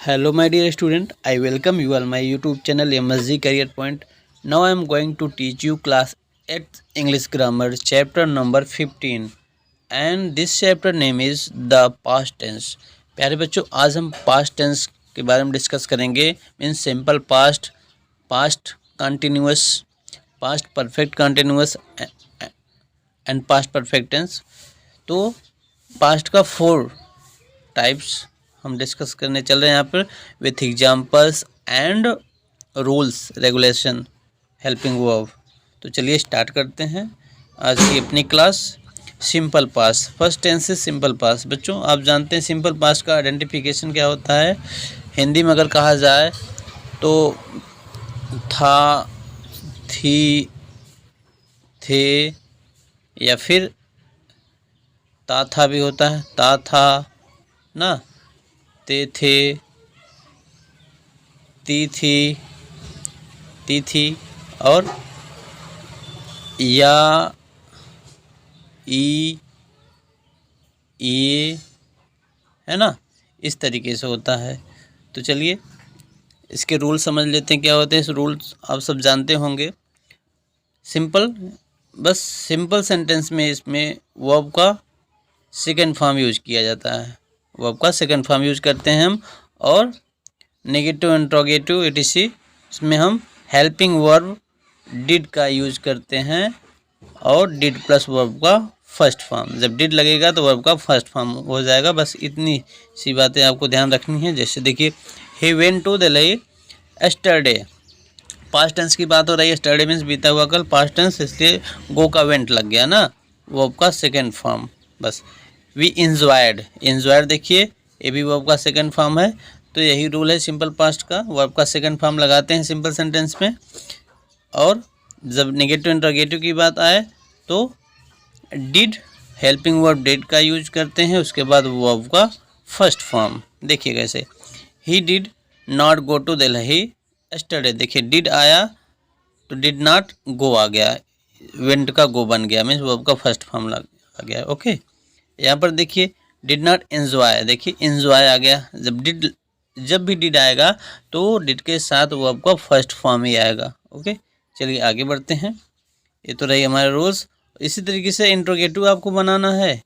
Hello my dear student, I welcome you all my YouTube channel MSG Career Point. Now I am going to teach you class 8th English Grammar chapter number 15 and this chapter name is the past tense. प्यारे बच्चों, आज हम past tense के बारे में discuss करेंगे. Means simple past, past continuous, past perfect continuous and past perfect tense. तो past का 4 टाइप्स हम डिस्कस करने चल रहे हैं यहाँ पर with examples and rules regulation helping verb. तो चलिए स्टार्ट करते हैं आज की अपनी class. Simple past, first tense से सिंपल पास्ट. बच्चों आप जानते हैं सिंपल पास्ट का आइडेंटिफिकेशन क्या होता है. हिंदी में अगर कहा जाए तो था, थी, थे या फिर ता था भी होता है. ता था ना, ते थे, ती थी और या, ई, ये, है ना. इस तरीके से होता है. तो चलिए इसके रूल समझ लेते हैं क्या होते हैं. इस रूल्स आप सब जानते होंगे. सिंपल, बस सिंपल सेंटेंस में इसमें वर्ब का सेकंड फॉर्म यूज किया जाता है. वर्ब का सेकंड फॉर्म यूज करते हैं हम. और नेगेटिव, इंट्रोगेटिव, etc इसमें हम हेल्पिंग वर्ब डिड का यूज करते हैं और डिड प्लस वर्ब का फर्स्ट फॉर्म. जब डिड लगेगा तो वर्ब का फर्स्ट फॉर्म हो जाएगा. बस इतनी सी बातें आपको ध्यान रखनी है. जैसे देखिए, he went to Delhi yesterday. Past tense की बात हो रही है. एस्टरडे मीन्स बीता हुआ कल. पास्ट टेंस इसलिए गो का वेंट लग गया ना, वर्ब का सेकेंड फॉर्म. बस वी इंजॉयड. इंजॉयड देखिए ये भी वर्ब का सेकंड फॉर्म है. तो यही रूल है सिंपल पास्ट का. वर्ब का सेकंड फॉर्म लगाते हैं सिंपल सेंटेंस में. और जब नेगेटिव इंट्रोगेटिव की बात आए तो डिड, हेल्पिंग वर्ब डिड का यूज करते हैं. उसके बाद वर्ब का फर्स्ट फॉर्म. देखिए कैसे, he did not go to Delhi yesterday. देखिए डिड आया तो डिड नॉट गो आ गया, वेंट का गो बन गया, मीन्स वर्ब का फर्स्ट फॉर्म आ गया. ओके. यहाँ पर देखिए डिड नॉट एंजॉय. देखिए एंजॉय आ गया. जब भी डिड आएगा तो डिड के साथ वर्ब का फर्स्ट फॉर्म ही आएगा. ओके. चलिए आगे बढ़ते हैं. ये तो रही हमारे रूल्स. इसी तरीके से इंट्रोगेटिव आपको बनाना है.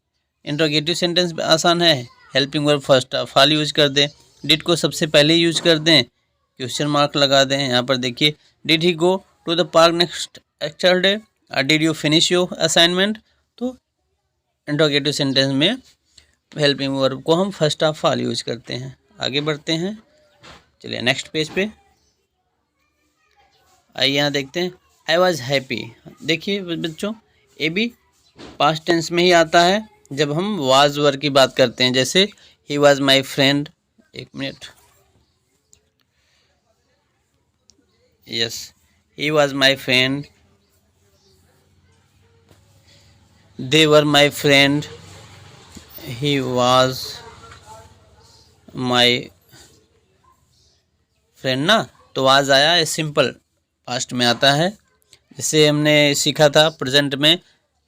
इंट्रोगेटिव सेंटेंस भी आसान है. Helping verb first of all use कर दें. डिड को सबसे पहले यूज कर दें, क्वेश्चन मार्क लगा दें. यहाँ पर देखिए, did he go to the park next yesterday, did you finish your assignment. तो इंट्रोगेटिव सेंटेंस में हेल्पिंग वर्ब को हम फर्स्ट ऑफ ऑल यूज करते हैं. आगे बढ़ते हैं. चलिए नेक्स्ट पेज पे आइए, यहाँ देखते हैं. I was happy. देखिए बच्चों ये भी पास्ट टेंस में ही आता है जब हम वाज वर्ब की बात करते हैं. जैसे ही वॉज माई फ्रेंड. एक minute. Yes, he was my friend, they were my friend, he was my friend ना. तो वाज आया, ये सिंपल पास्ट में आता है. जैसे हमने सीखा था प्रेजेंट में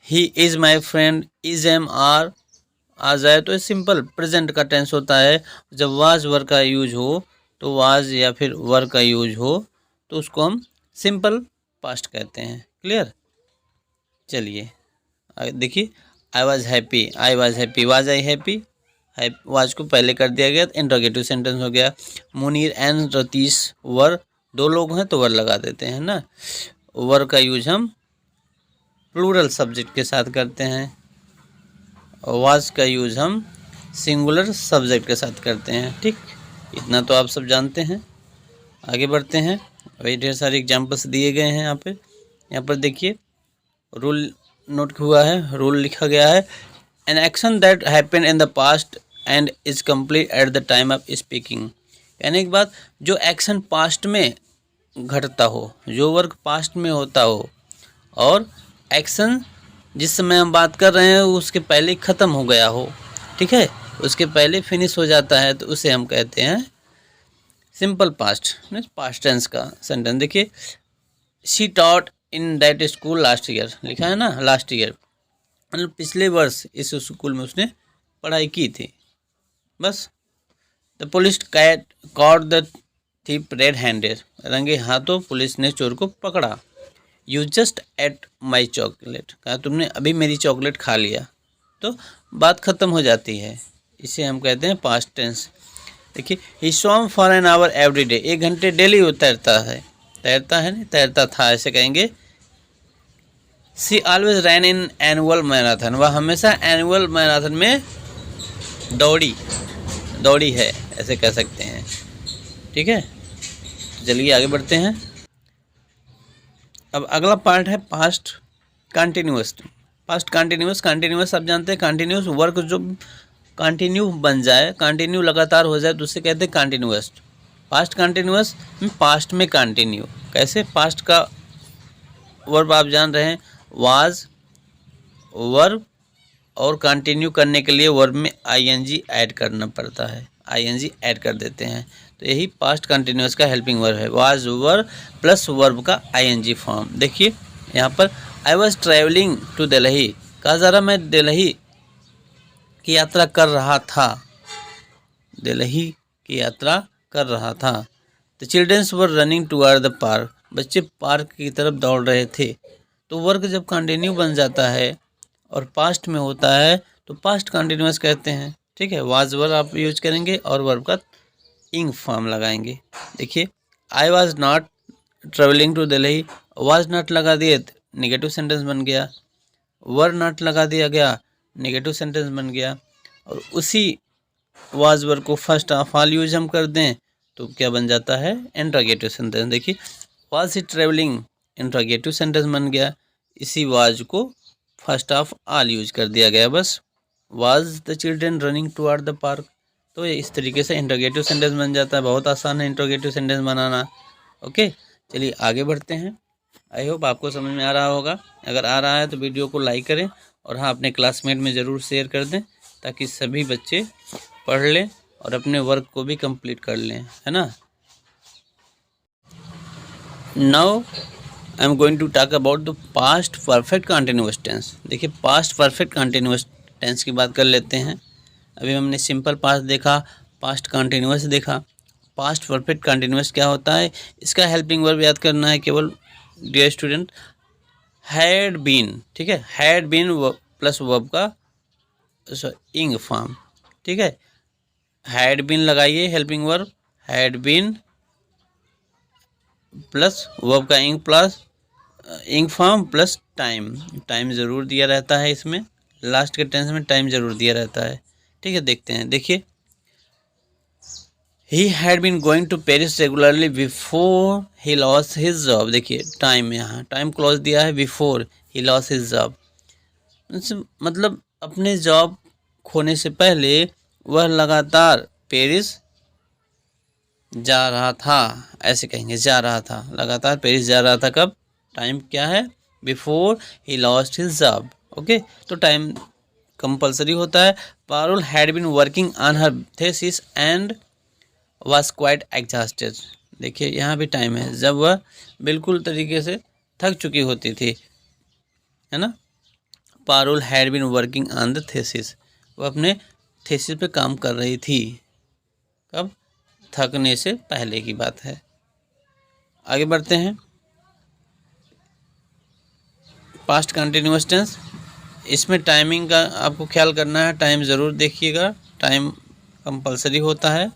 ही is my friend, is am are आ जाए तो ये सिंपल प्रेजेंट का टेंस होता है. जब वाज वर्ब का यूज हो तो वाज या फिर वर्ब का यूज हो तो उसको हम सिंपल पास्ट कहते हैं. क्लियर. चलिए देखिए, I was happy. I was happy, was I happy. Was को पहले कर दिया गया तो इंट्रोगेटिव सेंटेंस हो गया. मुनीर एंड रतीश वर, 2 लोग हैं तो वर लगा देते हैं ना. वर का यूज हम प्लूरल सब्जेक्ट के साथ करते हैं. वाज का यूज हम सिंगुलर सब्जेक्ट के साथ करते हैं. ठीक, इतना तो आप सब जानते हैं. आगे बढ़ते हैं. वही ढेर सारे एग्जाम्पल्स दिए गए हैं यहाँ पे. यहाँ पर देखिए रूल नोट हुआ है, रूल लिखा गया है. An action that happen in the past and is complete at the time of speaking. कहने की बात, जो एक्शन पास्ट में घटता हो, जो वर्क पास्ट में होता हो और एक्शन जिस समय हम बात कर रहे हैं उसके पहले ख़त्म हो गया हो, ठीक है, उसके पहले फिनिश हो जाता है, तो उसे हम कहते हैं simple past, means past tense का सेंटेंस. देखिए, she taught in that school last year. लिखा है ना लास्ट ईयर, मतलब पिछले वर्ष इस स्कूल में उसने पढ़ाई की थी. बस द पुलिस कैट caught the thief red handed, रंगे हाथों पुलिस ने चोर को पकड़ा। You just ate my chocolate, कहा तुमने अभी मेरी चॉकलेट खा लिया, तो बात ख़त्म हो जाती है। इसे हम कहते हैं पास्ट टेंस। देखिए, he swam for an hour every day, 1 घंटे डेली वो तैरता है, तैरता है नहीं तैरता था ऐसे कहेंगे। She always ran in annual marathon, वह हमेशा एनुअल मैराथन में दौड़ी है ऐसे कह सकते हैं। ठीक है, तो चलिए आगे बढ़ते हैं। अब अगला पार्ट है पास्ट कंटिन्यूअस। पास्ट कंटिन्यूअस आप जानते हैं, कंटिन्यूअस वर्क जो कंटिन्यू बन जाए, कंटिन्यू लगातार हो जाए तो उससे कहते हैं कंटिन्यूअस। पास्ट कंटिन्यूअस में पास्ट में कंटिन्यू, कैसे? पास्ट का वर्ब आप जान रहे हैं वाज, वर्ब, और कंटिन्यू करने के लिए वर्ब में आईएनजी ऐड करना पड़ता है, आईएनजी ऐड कर देते हैं, तो यही पास्ट कंटिन्यूअस का हेल्पिंग वर्ब है, वाज वर्ब प्लस वर्ब का आईएनजी फॉर्म। देखिए यहाँ पर I was travelling to Delhi, कहा जा रहा मैं दिल्ली की यात्रा कर रहा था, दिल्ली की यात्रा कर रहा था। The childrens were running toward the park, बच्चे पार्क की तरफ दौड़ रहे थे। तो वर्क जब कंटिन्यू बन जाता है और पास्ट में होता है तो पास्ट कंटिन्यूअस कहते हैं। ठीक है, वाज वर्ब आप यूज करेंगे और वर्ब का इंग फॉर्म लगाएंगे। देखिए, I was not travelling to Delhi, was not लगा दिए नेगेटिव सेंटेंस बन गया, वर नॉट लगा दिया गया नेगेटिव सेंटेंस बन गया, और उसी वाज वर्ब को फर्स्ट ऑफ ऑल यूज हम कर दें तो क्या बन जाता है? Interrogative sentence. देखिए, was he travelling, interrogative sentence बन गया, इसी वाज को फर्स्ट ऑफ ऑल यूज कर दिया गया, बस was the children running toward the park, तो इस तरीके से इंट्रोगेटिव सेंटेंस बन जाता है। बहुत आसान है इंट्रोगेटिव सेंटेंस बनाना। ओके, चलिए आगे बढ़ते हैं। आई होप आपको समझ में आ रहा होगा। अगर आ रहा है तो वीडियो को लाइक करें और हाँ, अपने क्लासमेट में ज़रूर शेयर कर दें ताकि सभी बच्चे पढ़ लें और अपने वर्क को भी कंप्लीट कर लें, है ना। Now I am going to talk about the past perfect continuous tense. देखिए, पास्ट परफेक्ट कंटिन्यूअस टेंस की बात कर लेते हैं। अभी हमने सिंपल पास्ट देखा, पास्ट कंटिन्यूअस देखा। पास्ट परफेक्ट कंटिन्यूअस क्या होता है? इसका हेल्पिंग वर्ब याद करना है केवल डियर स्टूडेंट, हैड बीन। ठीक है, हैड बीन प्लस वर्ब का इंग फॉर्म। ठीक है, हैड बीन लगाइए helping verb, had been plus verb का इंग प्लस इंग फॉर्म प्लस टाइम, टाइम ज़रूर दिया रहता है इसमें, लास्ट के टेंस में टाइम ज़रूर दिया रहता है। ठीक है, देखते हैं। देखिए, he had been going to Paris regularly before he lost his job. देखिए, टाइम, यहाँ टाइम क्लॉज दिया है, before he lost his job, मतलब अपने जॉब खोने से पहले वह लगातार पेरिस जा रहा था, ऐसे कहेंगे, जा रहा था, लगातार पेरिस जा रहा था। कब? टाइम क्या है? Before he lost his job. Okay, तो टाइम कंपलसरी होता है। Parul had been working on her thesis and was quite exhausted. देखिए, यहाँ भी टाइम है, जब वह बिल्कुल तरीके से थक चुकी होती थी, है ना। Parul had been working on the thesis, वह अपने थेसिस पे काम कर रही थी। कब? थकने से पहले की बात है। आगे बढ़ते हैं। पास्ट कंटिन्यूअस टेंस, इसमें टाइमिंग का आपको ख्याल करना है, टाइम ज़रूर देखिएगा, टाइम कंपलसरी होता है।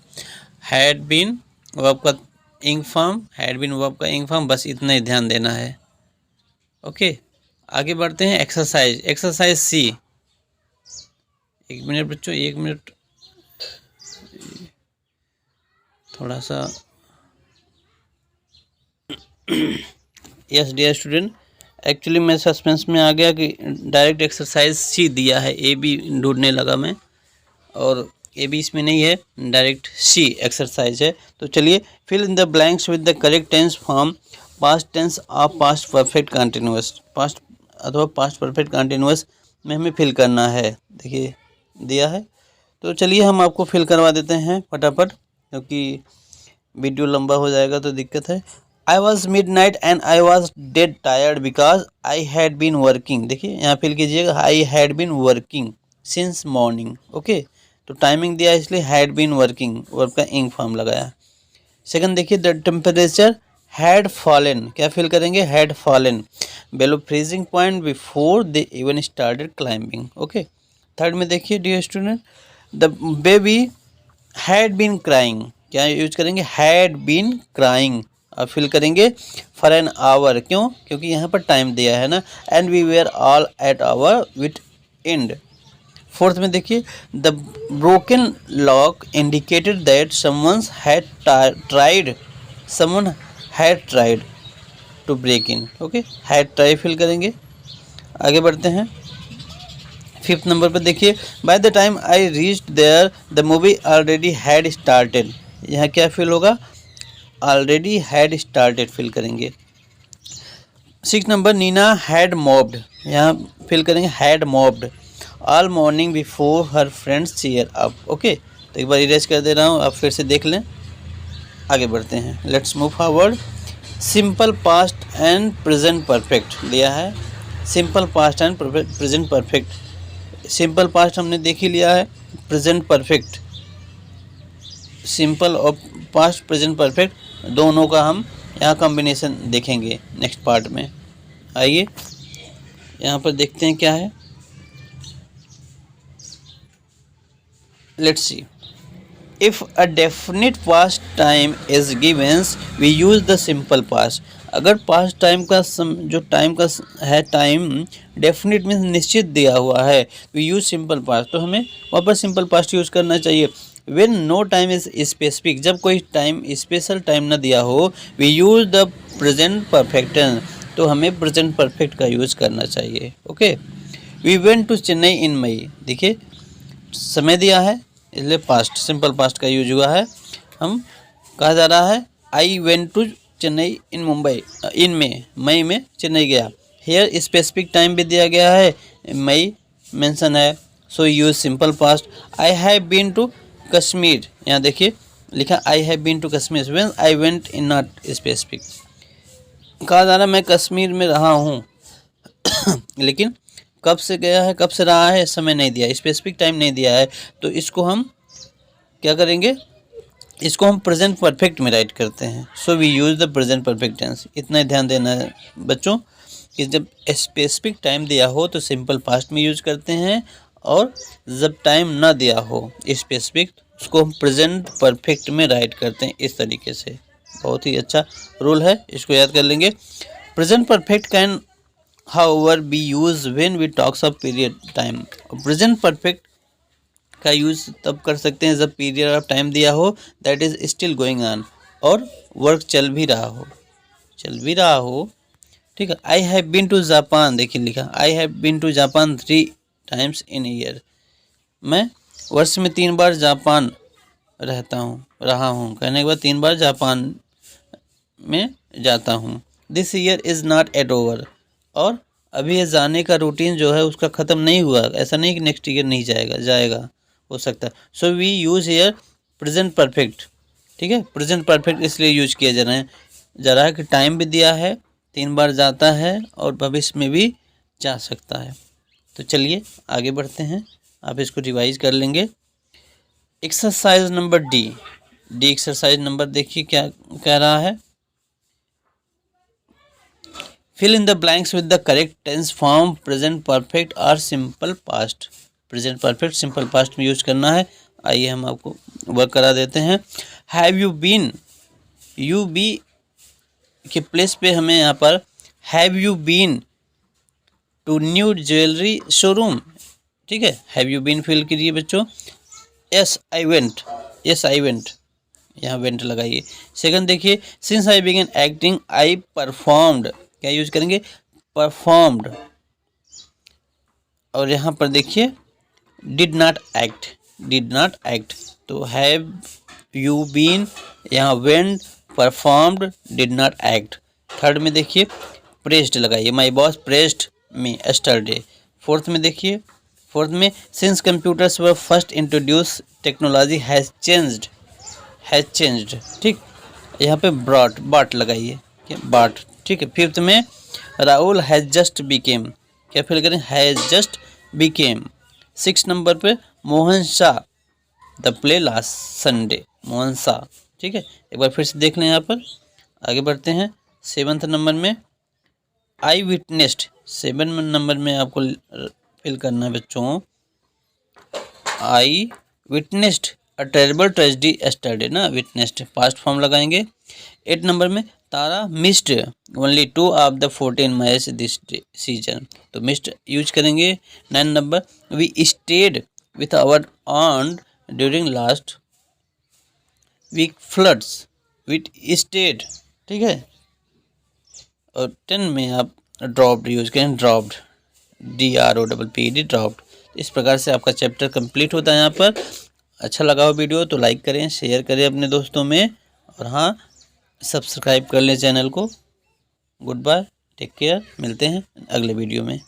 हैड बीन वर्ब का इंग फॉर्म, हैड बीन वर्ब का इंग फॉर्म, बस इतना ही ध्यान देना है। ओके, आगे बढ़ते हैं। एक्सरसाइज, एक्सरसाइज सी। 1 मिनट बच्चों, 1 मिनट, थोड़ा सा। यस डियर स्टूडेंट, एक्चुअली मैं सस्पेंस में आ गया कि डायरेक्ट एक्सरसाइज सी दिया है, ए बी ढूंढने लगा मैं, और ए बी इसमें नहीं है, डायरेक्ट सी एक्सरसाइज है। तो चलिए, fill in the blanks with the correct tense form past tense of past perfect continuous. Past अथवा पास्ट परफेक्ट कंटिन्यूअस में हमें फिल करना है। देखिए, दिया है, तो चलिए हम आपको फिल करवा देते हैं फटाफट, क्योंकि वीडियो लंबा हो जाएगा तो दिक्कत है। I was midnight and I was dead tired because I had been working. देखिए, यहाँ फिल कीजिएगा, I had been working since morning. Okay, तो टाइमिंग दिया इसलिए हैड बीन वर्किंग, वर्ब का इंग फॉर्म लगाया। सेकंड देखिए द टेम्परेचर हैड फॉलन, क्या फिल करेंगे, had fallen below freezing point before they even started climbing. Okay. Third में देखिए dear student the baby had been crying, क्या यूज करेंगे, हैड बीन क्राइंग, अब फिल करेंगे फॉर एन आवर, क्यों, क्योंकि यहाँ पर टाइम दिया है ना, and we were all at our wits end. Fourth में देखिए the broken lock indicated that someone had tried to break in. Okay, had try fill करेंगे। आगे बढ़ते हैं। फिफ्थ नंबर पर देखिए by the time I reached there the movie already had started, यहाँ क्या फिल होगा, ऑलरेडी हैड स्टार्टेड फिल करेंगे। Six number Neena had mopped, यहाँ फिल करेंगे had mopped all morning before her friends cheer up. ओके, तो एक बार इरेज कर दे रहा हूँ, आप फिर से देख लें। आगे बढ़ते हैं, let's move forward. Simple past and present perfect दिया है, simple past and present perfect. Simple past हमने देख ही लिया है, प्रेजेंट परफेक्ट, सिंपल और पास्ट प्रेजेंट परफेक्ट दोनों का हम यहाँ कॉम्बिनेशन देखेंगे नेक्स्ट पार्ट में। आइए यहाँ पर देखते हैं क्या है। Let's see. If a definite past time is given, we use the simple past. अगर past time का जो टाइम का है, टाइम डेफिनेट मीन्स निश्चित दिया हुआ है, we use simple past, तो हमें वहाँ पर simple past यूज़ करना चाहिए। When no time is specific, जब कोई टाइम स्पेशल टाइम ना दिया हो, we use the present perfect tense, तो हमें present perfect का यूज़ करना चाहिए। Okay. We went to Chennai in May, देखिए समय दिया है इसलिए पास्ट, सिंपल पास्ट का यूज हुआ है। हम कहा जा रहा है आई वेंट टू चेन्नई इन मुंबई, इन मई में चेन्नई गया। हेयर स्पेसिफिक टाइम भी दिया गया है, मई मेंशन है, so use simple past. I have been to Kashmir, यहाँ देखिए लिखा I have been to Kashmir, when I went in not specific. कहा जा रहा है मैं कश्मीर में रहा हूँ लेकिन कब से गया है, कब से रहा है, समय नहीं दिया, स्पेसिफिक टाइम नहीं दिया है, तो इसको हम क्या करेंगे, इसको हम प्रेजेंट परफेक्ट में राइट करते हैं। So we use the present perfect tense. इतना ही ध्यान देना है बच्चों कि जब स्पेसिफिक टाइम दिया हो तो सिंपल पास्ट में यूज करते हैं, और जब टाइम ना दिया हो स्पेसिफिक उसको हम प्रेजेंट परफेक्ट में राइट करते हैं, इस तरीके से। बहुत ही अच्छा रूल है, इसको याद कर लेंगे। Present perfect can however be used when we talks of period time। Present perfect का यूज तब कर सकते हैं जब पीरियड ऑफ टाइम दिया हो, that is still going on, और वर्क चल भी रहा हो, ठीक है। I have been to Japan, देखिए लिखा I have been to Japan 3 times in year, मैं वर्ष में 3 बार जापान रहा हूँ, कहने के बाद 3 बार जापान में जाता हूँ। This year is not at over, और अभी ये जाने का रूटीन जो है उसका ख़त्म नहीं हुआ, ऐसा नहीं कि नेक्स्ट ईयर नहीं जाएगा हो सकता है। So we use here present perfect, ठीक है। प्रेजेंट परफेक्ट इसलिए यूज किया जा रहा है कि टाइम भी दिया है, 3 बार जाता है और भविष्य में भी जा सकता है। तो चलिए आगे बढ़ते हैं, आप इसको रिवाइज कर लेंगे। Exercise number D exercise number देखिए क्या कह रहा है। Fill in the blanks with the correct tense form present perfect और simple past. Present perfect simple past में यूज करना है। आइए हम आपको वर्क करा देते हैं। Have you been, you be के प्लेस पे हमें यहाँ पर have you been to new jewellery showroom, ठीक है। हैव यू बीन फिल कीजिए बच्चों। Yes I went, yes I went, यहाँ वेंट लगाइए। सेकंड देखिए, since I began acting I performed, क्या यूज करेंगे, परफॉर्म्ड। और यहाँ पर देखिए डिड नॉट एक्ट, तो हैव यू बीन, यहाँ went, performed, did not act. Third में देखिए प्रेस्ड लगाइए, my boss pressed me yesterday. Fourth में देखिए, फोर्थ में since computers were first introduce technology has changed, ठीक। यहाँ पे बाट लगाइए, बाट, ठीक है। फिफ्थ में राहुल हैज़ जस्ट बिकेम, क्या फिल करें, हैज़ जस्ट बिकेम। 6 नंबर पे Mohan Shah the play last Sunday, Mohan Shah. ठीक है, एक बार फिर से देख लें। यहाँ पर आगे बढ़ते हैं। 7th नंबर में आई विटनेस्ड, 7 नंबर में आपको फिल करना है बच्चों, I witnessed a terrible tragedy yesterday ना, विटनेस्ड पास्ट फॉर्म लगाएंगे। 8 नंबर में Tara missed only 2 of the 14 match this season, तो मिस्ड यूज करेंगे। 9 नंबर we stayed with our own during last week floods, with stayed. ठीक है, और 10 में आप ड्रॉप्ड यूज करें, ड्रॉप्ड, DROPPED, ड्रॉप्ड। इस प्रकार से आपका चैप्टर कंप्लीट होता है यहाँ पर। अच्छा लगा हो वीडियो तो लाइक करें, शेयर करें अपने दोस्तों में, और हाँ, सब्सक्राइब कर लें चैनल को। गुड बाय, टेक केयर, मिलते हैं अगले वीडियो में।